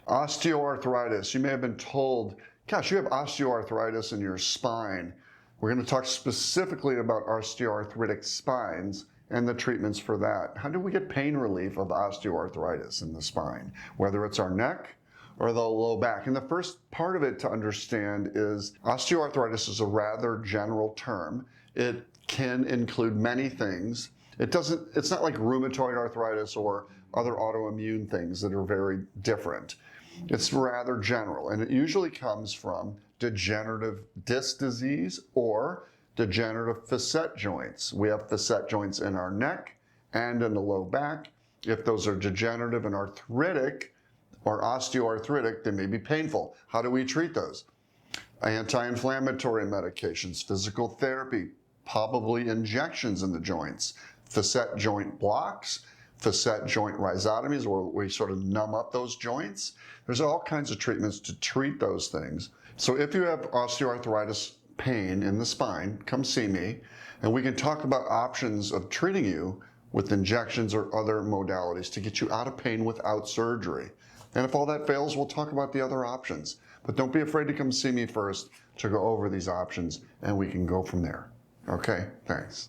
Osteoarthritis. You may have been told, gosh, you have osteoarthritis in your spine. We're going to talk specifically about osteoarthritic spines and the treatments for that. How do we get pain relief of osteoarthritis in the spine, whether it's our neck or the low back? And the first part of it to understand is osteoarthritis is a rather general term. It can include many things. It's not like rheumatoid arthritis or other autoimmune things that are very different. It's rather general, and it usually comes from degenerative disc disease or degenerative facet joints. We have facet joints in our neck and in the low back. If those are degenerative and arthritic or osteoarthritic, they may be painful. How do we treat those? Anti-inflammatory medications, physical therapy, probably injections in the joints, facet joint blocks, facet joint rhizotomies, where we sort of numb up those joints. There's all kinds of treatments to treat those things. So if you have osteoarthritis pain in the spine, come see me, and we can talk about options of treating you with injections or other modalities to get you out of pain without surgery. And if all that fails, we'll talk about the other options. But don't be afraid to come see me first to go over these options, and we can go from there. Okay, thanks.